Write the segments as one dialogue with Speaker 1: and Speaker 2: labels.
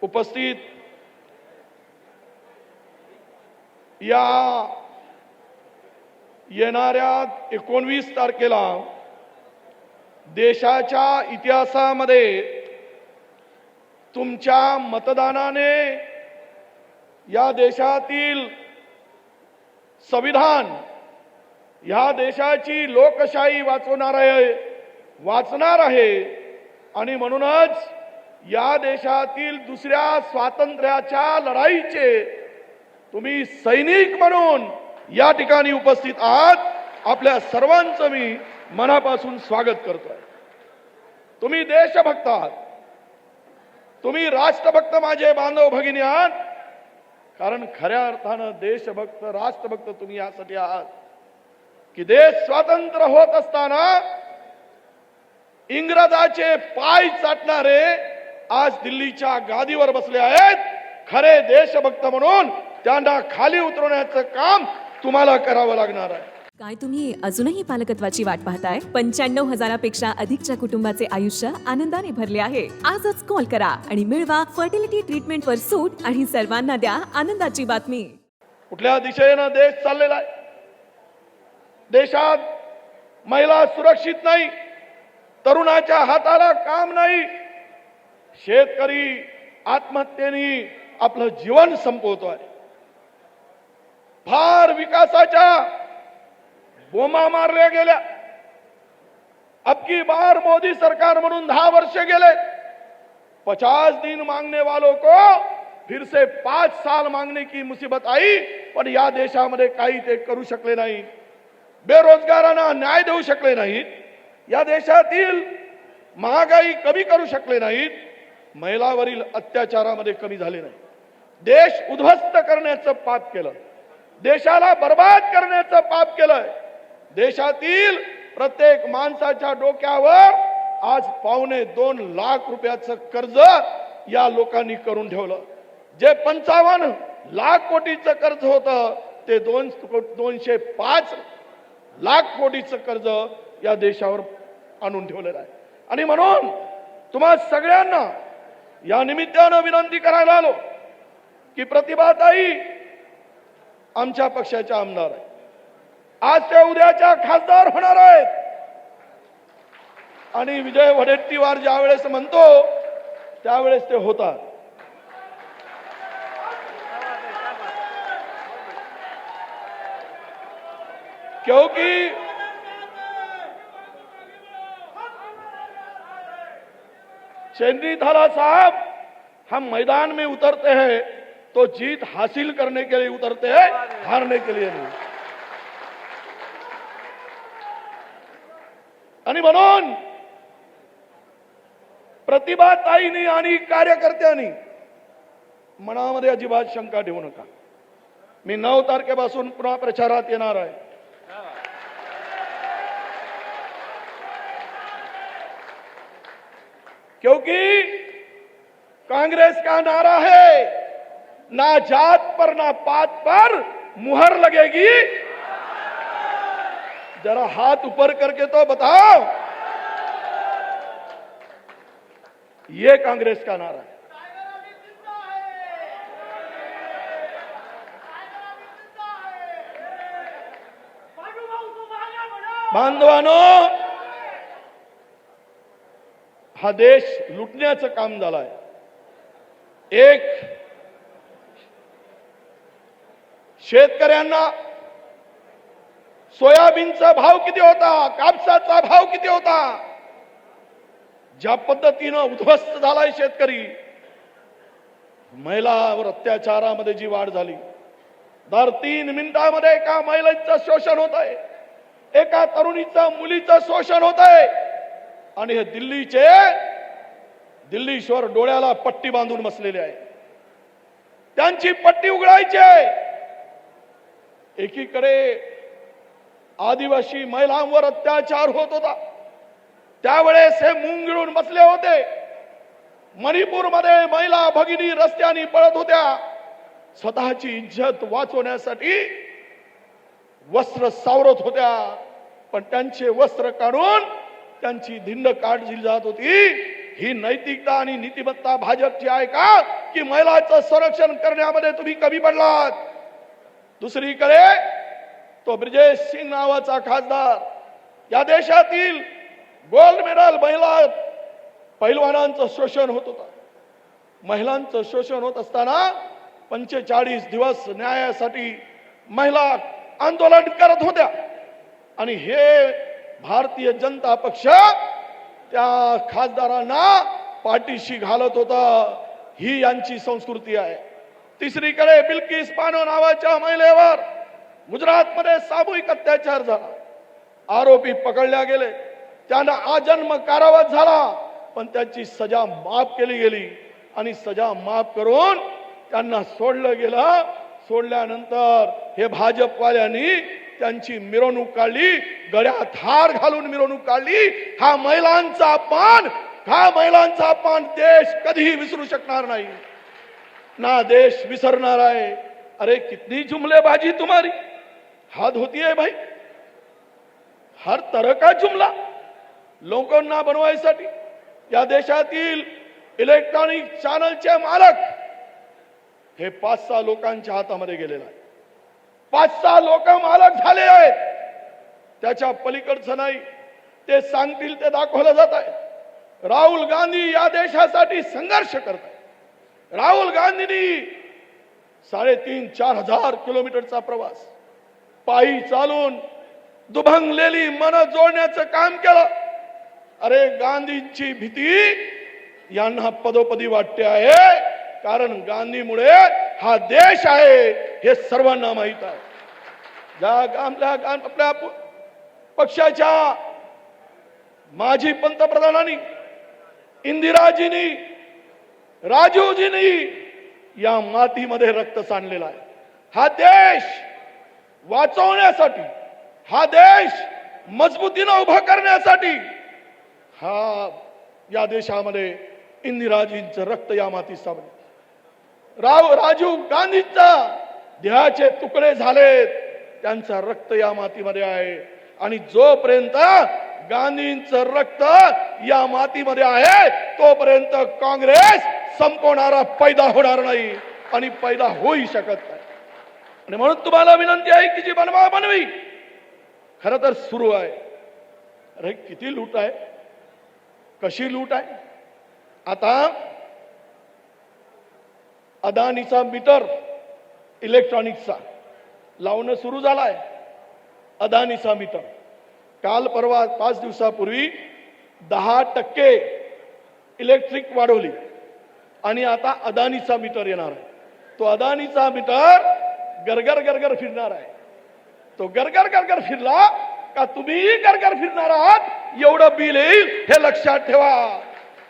Speaker 1: उपस्थित या येणाऱ्या 19 तारखेला देशाच्या इतिहासामध्ये तुमच्या मतदानाने या देशातील संविधान, या देशाची लोकशाही वाचणार आहे आणि म्हणूनच या देशातील दुसऱ्या स्वातंत्र्याच्या लढाईचे तुम्ही सैनिक म्हणून या ठिकाणी उपस्थित आहात। आपल्या सर्वांचं मी मनापासून स्वागत करतोय। तुम्ही देशभक्त आहात, तुम्ही राष्ट्रभक्त माझे बांधव भगिनी आहात, कारण खऱ्या अर्थानं देशभक्त राष्ट्रभक्त तुम्ही यासाठी आहात की देश स्वतंत्र होत असताना इंग्रजाचे पाय चाटणारे आज दिल्लीच्या गादीवर बसले आहेत। खरे देशभक्त म्हणून त्यांना खाली उतरवण्याचं काम तुम्हाला करावं लागणार आहे।
Speaker 2: काय तुम्ही अजूनही पालकत्वाची वाट पाहताय? 95,000पेक्षा अधिकच्या कुटुंबाचे आयुष्य आनंदाने भरले आहे। आजच कॉल करा आणि मिळवा फर्टिलिटी ट्रीटमेंटवर सूट आणि सर्वांना द्या आनंदाची बातमी।
Speaker 1: कुठल्या दिशेनं देश चाललेला आहे? देशात महिला सुरक्षित नाही, तरुणाच्या हाताला काम नाही, शेतकरी आत्महत्येने आपलं जीवन संपवतोय, फार विकासाच्या बोमा मारल्या गेल्या। अब की बार मोदी सरकार म्हणून 10 वर्ष गेले, 50 दिन मांगने वालों को फिर से 5 साल मांगने की मुसीबत आई, पण या देशामध्ये काही ते करू शकले नाही। बेरोजगारांना न्याय देऊ शकले नाहीत, या देशातील महागाई कमी करू शकले नाहीत, महिलांवरील अत्याचारामध्ये कमी झाले नाही। देश उद्ध्वस्त करण्याचं पाप केलं, देशाला बर्बाद करण्याचं पाप केलंय। देशातील प्रत्येक माणसाच्या डोक्यावर आज 2.25 लाख रुपयाचं कर्ज या लोकांनी करून ठेवलं। जे 55 लाख कोटीचं कर्ज होतं ते 205 लाख कोटीचं कर्ज या देशावर आणून ठेवलेलं आहे। आणि म्हणून तुम्हा सगळ्यांना या निमित्तानं विनंती करायला आलो की प्रतिभाताई आमच्या पक्षाच्या आमदार आहेत, आज ते उद्याच्या खासदार होणार आहेत आणि विजय वडेट्टीवार ज्या वेळेस म्हणतो त्यावेळेस ते होतात। क्योंकि चैनी थाला साहब, हम मैदान में उतरते हैं तो जीत हासिल करने के लिए उतरते हैं, हारने के लिए नहीं। आणि म्हणून प्रतिभाताईंनी आणि कार्यकर्त्यांनी मनामध्ये अजिबात शंका ठेवू नका। मी 9 तारखेपासून पुन्हा प्रचारात येणार आहे। क्योंकि कांग्रेस का नारा है, ना जात पर ना पात पर मुहर लगेगी। जरा हाथ ऊपर करके तो बताओ, ये कांग्रेस का नारा है। बांधवांनो, हा देश लुटण्याचं काम झालंय। एक शेतकऱ्यांना सोयाबीनचा भाव किती होता, कापसाचा भाव किती होता, ज्या पद्धतीनं उद्ध्वस्त झालाय शेतकरी, महिलांवर अत्याचारामध्ये जी वाढ झाली, दर 3 मिनिटांमध्ये एका महिलेचं शोषण होत आहे, एका तरुणीचं मुलीचं शोषण होत आहे। आणि हे दिल्लीश्वर डोळ्याला पट्टी बांधून बसलेले आहे, त्यांची पट्टी उघडायची आहे। एकीकडे आदिवासी महिलांवर अत्याचार होत होता, त्यावेळेस हे मुंग गिळून बसले होते। मणिपूरमध्ये महिला भगिनी रस्त्याने पळत होत्या, स्वतःची इज्जत वाचवण्यासाठी वस्त्र सावरत होत्या, पण त्यांचे वस्त्र काढून त्यांची धिंड काढली जात होती। ही नैतिकता आणि नीतिमत्ता भाजपची आहे का, की महिलांचं संरक्षण करण्यामध्ये तुम्ही कमी पडलात? दुसरीकडे तो ब्रिजेश सिंग नावाचा खासदार, या देशातील गोल्ड मेडल महिला पैलवानांचं शोषण होत होतं. महिलांचं शोषण होत असताना 45 दिवस न्यायासाठी महिला आंदोलन करत होत्या आणि हे भारतीय जनता पक्ष त्या खासदारांना पाठीशी घालत होता. ही यांची संस्कृती आहे. तिसरीकडे बिल्किस बानो नावाच्या महिलेवर गुजरातमध्ये सामूहिक अत्याचार झाला. आरोपी पकडल्या गेले, त्यांना आजन्म कारावास झाला, पण त्यांची सजा माफ केली गेली आणि सजा माफ करून त्यांना सोडलं गेलं. सोडल्यानंतर हे भाजपवाल्यांनी त्यांची मिरवणूक काढली, गळ्यात हार घालून मिरवणूक काढली. हा महिलांचा अपमान देश कधीही विसरू शकणार नाही, ना देश विसरणार आहे. अरे कितनी जुमलेबाजी तुम्हारी, हद होती है भाई. हर तरह का जुमला लोकांना बनवायसाठी. या देशातील इलेक्ट्रॉनिक चॅनलचे मालक हे 5-6 लोकांच्या हातामध्ये गेलेला आहे. 5-6 लोक मालक झाले आहेत. त्याच्या पलीकडचं नाही, ते सांगतील ते दाखवलं जात आहे. राहुल गांधी या देशासाठी संघर्ष करत आहेत. राहुल गांधींनी 3,500-4 हजार किलोमीटरचा प्रवास पायी चालून दुभंगलेली मन जोडण्याचं काम केलं. अरे गांधींची भीती यांना पदोपदी वाटते आहे, कारण गांधीमुळे हा देश आहे हे सर्वांना माहित आहे. आपल्या पक्षाच्या माजी पंतप्रधानांनी, इंदिराजींनी, राजीवजींनी या मातीमध्ये रक्त सांडलेलं आहे. हा देश वाचवण्यासाठी, हा देश मजबूतीने उभा करण्यासाठी या देशामध्ये इंदिराजींचं रक्त या मातीत सामने. राजीव गांधींचा देहाचे तुकडे झालेत, त्यांचा रक्त या मातीमध्ये आहे. आणि जोपर्यंत गांधींचं रक्त या मातीमध्ये आहे तोपर्यंत काँग्रेस संपवणारा पैदा होणार नाही आणि पैदा होऊ शकत नाही. आणि म्हणून तुम्हाला विनंती आहे की जी बनवी खरं तर सुरू आहे. अरे किती लूट आहे, कशी लूट आहे. आता अदानीचा मीटर इलेक्ट्रॉनिक्सचा लावणं सुरू झालाय. अदानीचा मीटर काल परवा 5 दिवसापूर्वी 10% इलेक्ट्रिक वाढवली आणि आता अदानीचा मीटर येणार आहे. तो अदानीचा मीटर गरगर गरगर फिरणार आहे. तो गरगर गरगर फिरला का तुम्ही गरगर फिरणार आहात, एवढं बिल येईल हे लक्षात ठेवा.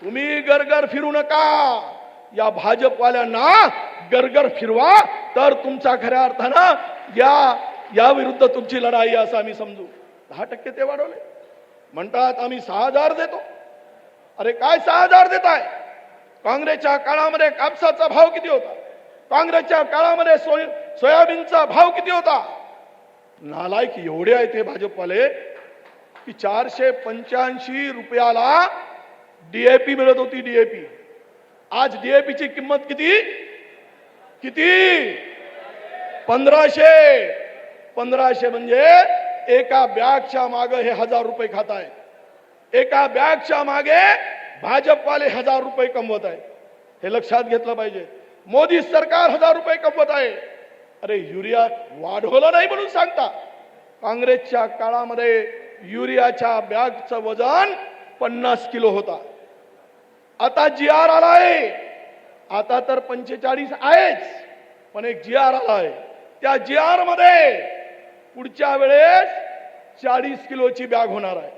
Speaker 1: तुम्ही गरगर फिरू नका. या भाजपवाल्यांना गरगर फिरवा तर तुमचा खऱ्या अर्थानं या विरुद्ध तुमची लढाई असं आम्ही समजू. 10% ते वाढवले म्हणतात आम्ही 6,000 देतो. अरे काय 6,000 देताय? काँग्रेसच्या काळामध्ये कापसाचा भाव किती होता? काँग्रेसच्या काळामध्ये सोयाबीनचा भाव किती होता? नालायक एवढे आहेत हे भाजपवाले की 485 रुपयाला डीएपी मिळत होती. डीएपी आज डीएपीची किंमत किती 1500 म्हणजे एका बॅगच्या मागे हे 1,000 रुपये खात आहे. एका बॅगच्या मागे भाजपवाले 1,000 रुपये कमवत आहे. हे लक्षात घेतलं पाहिजे. मोदी सरकार 1,000 रुपये कमवत आहे. अरे युरिया वाढवलं नाही म्हणून सांगता. काँग्रेसच्या काळामध्ये युरियाच्या बॅगचं वजन 50 किलो होता. आता GR आलाय. आता तर 45 आहेच, पण एक GR आलाय. त्या GR मध्ये पुढच्या वेळेस 40 किलोची बॅग होणार आहे.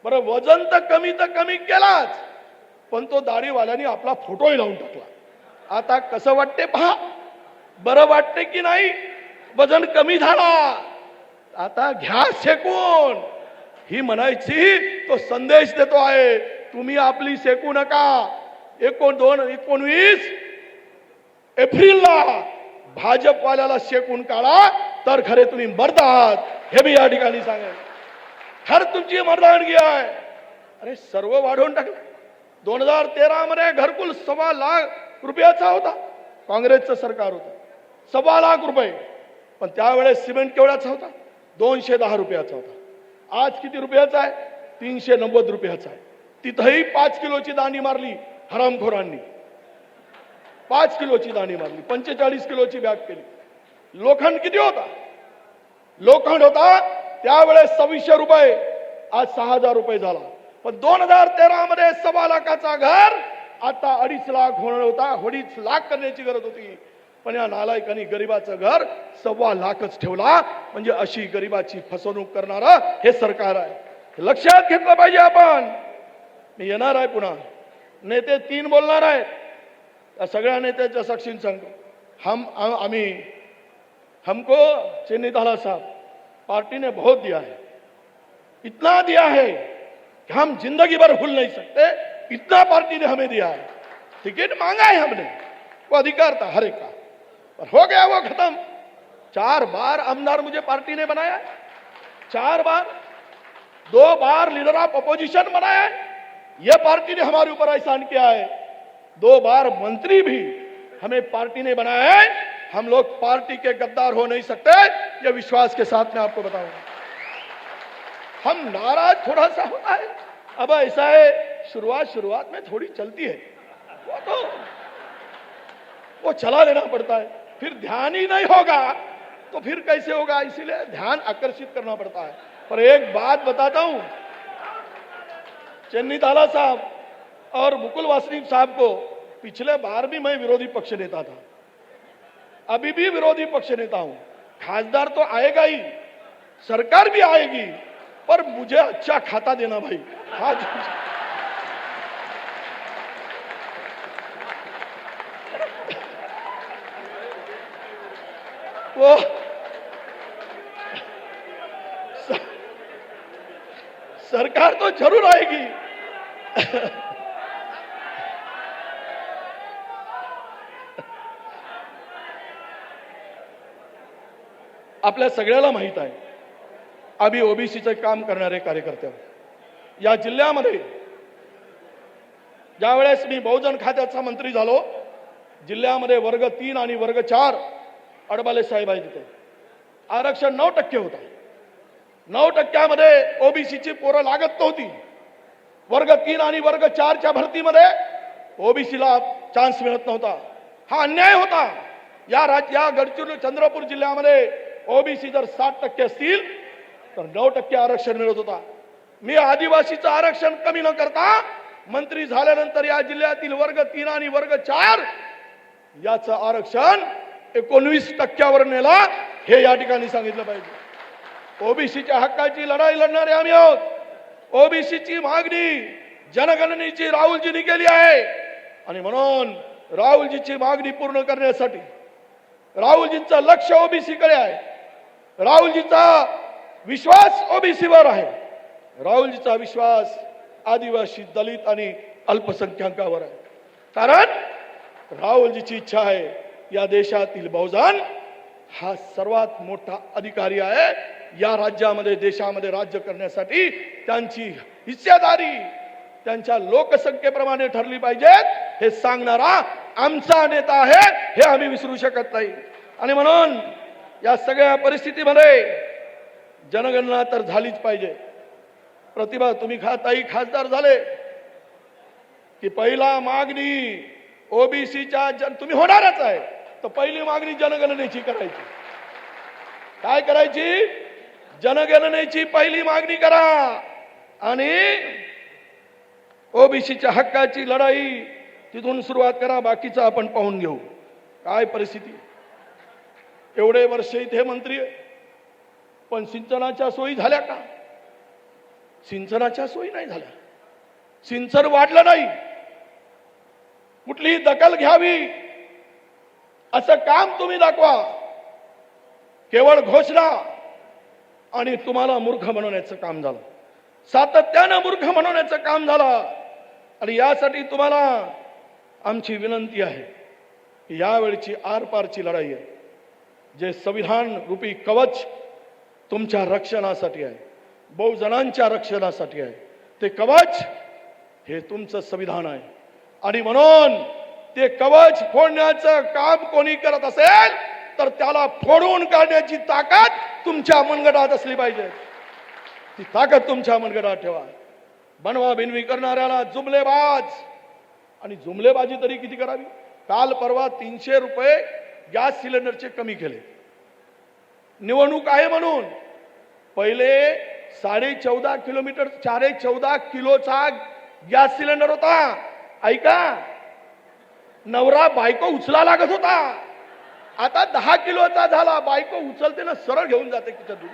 Speaker 1: बरं वजन तर कमी केलाच, पण तो दाढीवाल्याने आपला फोटोही लावून टाकला. आता कसं वाटते पहा, बरं वाटते की नाही? वजन कमी झाला, आता घ्या शेकून. ही म्हणायची तो संदेश देतो आहे, तुम्ही आपली शेकू नका. 19 एप्रिलला भाजपवाल्याला शेकून काढा तर खरे तुम्ही मर्द आहात हे मी या ठिकाणी सांगेन. खर तुमची मर्दानगी आहे. अरे सर्व वाढवून टाकलं. 2013 मध्ये घरकुल 1.25 लाख रुपयाचा होता. काँग्रेसचं सरकार होतं. 1.25 लाख रुपये. पण त्यावेळेस सिमेंट केवढ्याचा होता? 210 रुपयाचा होता. आज किती रुपयाचा आहे? 390 रुपयाचा आहे. तिथंही 5 किलोची दांडी मारली हरामखोरांनी. 5 किलोची दांडी मारली. 45 किलोची बॅग केली. लोखंड किती होता? लोखंड होता त्यावेळेस 2600 रुपये, आज 6000 रुपये झाला. पण 2013 मध्ये 1.25 लाखाचा घर आता 2.5 लाख होणार होता. 2.5 लाख करण्याची गरज होती. पण या नालायकांनी गरीबाचं घर 1.25 लाखच ठेवला. म्हणजे अशी गरीबाची फसवणूक करणारं हे सरकार आहे. लक्षात घेतलं पाहिजे आपण. मी येणार आहे पुन्हा. नेते 3 बोलणार आहेत. या सगळ्या नेत्याच्या साक्षीने सांगतो. हमको चेन्नई ताला साहब पार्टी ने बहुत दिया है, इतना दिया है कि हम जिंदगी भर भूल नहीं सकते. इतना पार्टी ने हमें दिया है. टिकट मांगा है हमने, वो अधिकार था हर एक का, पर हो गया वो खत्म. 4 बार आमदार मुझे पार्टी ने बनाया, 4 बार, 2 बार लीडर ऑफ अपोजिशन बनाया है. ये पार्टी ने हमारे ऊपर एहसान किया है. 2 बार मंत्री भी हमें पार्टी ने बनाया है. हम लोग पार्टी के गद्दार हो नहीं सकते, ये विश्वास के साथ मैं आपको बताऊंगा. हम नाराज थोड़ा सा होता है. अब ऐसा है, शुरुआत में थोड़ी चलती है, वो चला लेना पड़ता है. फिर ध्यान ही नहीं होगा तो फिर कैसे होगा. इसीलिए ध्यान आकर्षित करना पड़ता है. पर एक बात बताता हूं, चेन्नई ताला साहब और मुकुल वासनिक साहब को पिछले बार भी मैं विरोधी पक्ष नेता था, अभी भी विरोधी पक्ष नेता हूं. खासदार तो आएगा ही, सरकार भी आएगी, पर मुझे अच्छा खाता देना भाई. आज वो सरकार तो जरूर आएगी. आपल्या सगळ्याला माहित आहे, आम्ही ओबीसीचे काम करणारे कार्यकर्ते आहोत. या जिल्ह्यामध्ये ज्यावेळेस मी बहुजन खात्याचा मंत्री झालो, जिल्ह्यामध्ये वर्ग 3 आणि वर्ग 4 अडबाले साहेब आहेत. तिथे आरक्षण 9% होता. 9%मध्ये ओबीसीची पोरं लागत नव्हती. वर्ग 3 आणि वर्ग 4च्या भरतीमध्ये ओबीसीला चान्स मिळत नव्हता. हा अन्याय होता. या गडचिरोली चंद्रपूर जिल्ह्यामध्ये ओबीसी जर 60% असतील तर 9% आरक्षण मिळत होता. मी आदिवासीचं आरक्षण कमी न करता मंत्री झाल्यानंतर या जिल्ह्यातील वर्ग 3 आणि वर्ग 4 याचं आरक्षण 19%वर नेला. हे या ठिकाणी सांगितलं पाहिजे. ओबीसीच्या हक्काची लढाई लढणारे आम्ही आहोत. ओबीसीची मागणी जनगणनेची राहुलजींनी केली आहे आणि म्हणून राहुलजीची मागणी पूर्ण करण्यासाठी राहुलजींचं लक्ष ओबीसीकडे आहे. राहुलजीचा विश्वास ओबीसीवर आहे. राहुलजीचा विश्वास आदिवासी, दलित आणि अल्पसंख्याकांवर आहे. कारण राहुलजीची इच्छा आहे या देशातील बहुजन हा सर्वात मोठा अधिकारी आहे. या राज्यामध्ये, देशामध्ये राज्य करण्यासाठी त्यांची हिस्सेदारी त्यांच्या लोकसंख्येप्रमाणे ठरली पाहिजे हे सांगणारा आमचा नेता आहे. हे आम्ही विसरू शकत नाही. आणि म्हणून या सगळ्या परिस्थितीमध्ये जनगणना तर झालीच पाहिजे. प्रतिभा, तुम्ही खासदार झाले की पहिला मागणी ओबीसीच्या तुम्ही होणारच आहे, तर पहिली मागणी जनगणनेची करायची. काय करायची? जनगणनेची पहिली मागणी करा आणि ओबीसीच्या हक्काची लढाई तिथून सुरुवात करा. बाकीचं आपण पाहून घेऊ. काय परिस्थिती. एवढे वर्ष इथे मंत्री आहे, पण सिंचनाच्या सोयी झाल्या का? सिंचनाच्या सोयी नाही झाल्या. सिंचन वाढलं नाही. कुठलीही दखल घ्यावी असं काम तुम्ही दाखवा. केवळ घोषणा आणि तुम्हाला मूर्ख बनवण्याचं काम झालं. सातत्यानं मूर्ख बनवण्याचं काम झालं. आणि यासाठी तुम्हाला आमची विनंती आहे की यावेळची आरपारची लढाई आहे. जे संविधान रूपी कवच तुमच्या रक्षणासाठी आहे, बहुजनांच्या रक्षणासाठी आहे, ते कवच हे तुमचं संविधान आहे आणि म्हणून ते कवच फोडण्याचं काम कोणी करत असेल तर त्याला फोडून काढण्याची ताकद तुमच्या मनगटात असली पाहिजे. ती ताकद तुमच्या मनगटात ठेवा. बनवा बिनवी करणाऱ्याला जुमलेबाज, आणि जुमलेबाजी तरी किती करावी. काल परवा 300 रुपये गॅस सिलेंडरचे कमी केले. निवडणूक आहे म्हणून पहिले 14.5 किलोमीटर 14.5 किलोचा गॅस सिलेंडर होता. ऐका, नवरा बायको उचला लागत होता. आता 10 किलोचा झाला. बायको उचलते ना, सरळ घेऊन जाते किचनतून.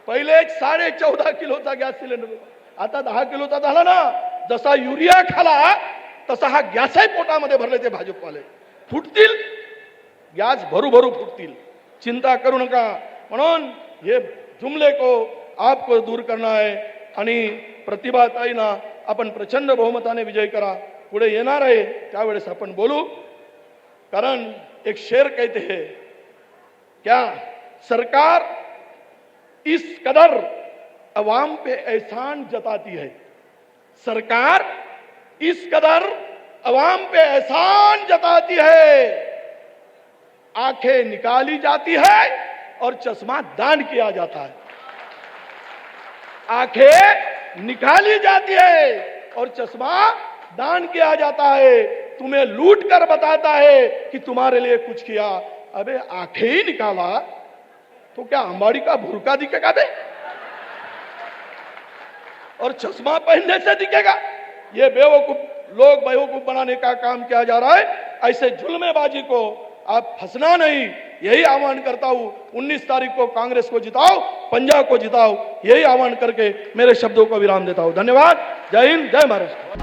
Speaker 1: पहिले 14.5 किलोचा गॅस सिलेंडर होता, आता 10 किलोचा झाला ना. जसा युरिया खाला तसा हा गॅसही पोटामध्ये भरले ते भाजपवाले. फुटतील गॅस, भरू फुटतील, चिंता करू नका. म्हणून हे जुमले को आपको दूर करना है आणि प्रतिभाताईंना आपण प्रचंड बहुमताने विजय करा. पुढे येणार आहे त्यावेळेस आपण बोलू. कारण एक शेर कहते हैं, क्या सरकार इस कदर अवाम पे एहसान जताती है, सरकार इस कदर अवाम पे एहसान जताती है, आंखें निकाली जाती है और चश्मा दान किया जाता है. आंखें निकाली जाती है और चश्मा दान किया जाता है. तुम्हें लूट कर बताता है कि तुम्हारे लिए कुछ किया. अबे आंखें ही निकाला तो क्या अंबाड़ी का बुर्का दिखेगा बे, और चश्मा पहनने से दिखेगा. ये बेवकूफ लोग बेवकूफ बनाने का काम किया जा रहा है. ऐसे जुल्मेबाजी को आप फंसना नहीं, यही आह्वान करता हूं. 19 तारीख को कांग्रेस को जिताओ, पंजाब को जिताओ, यही आह्वान करके मेरे शब्दों को विराम देता हूं. धन्यवाद. जय हिंद, जय महाराष्ट्र.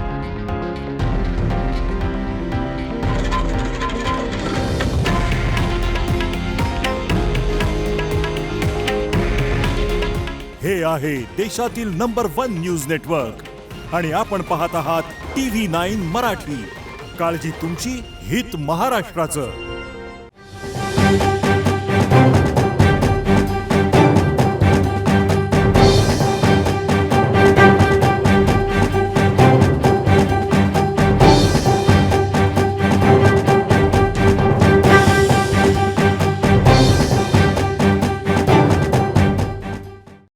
Speaker 3: हे आहे देशातील नंबर 1 न्यूज नेटवर्क आणि आपण पाहत आहात TV9 मराठी. काळजी तुमची, हित महाराष्ट्राचं.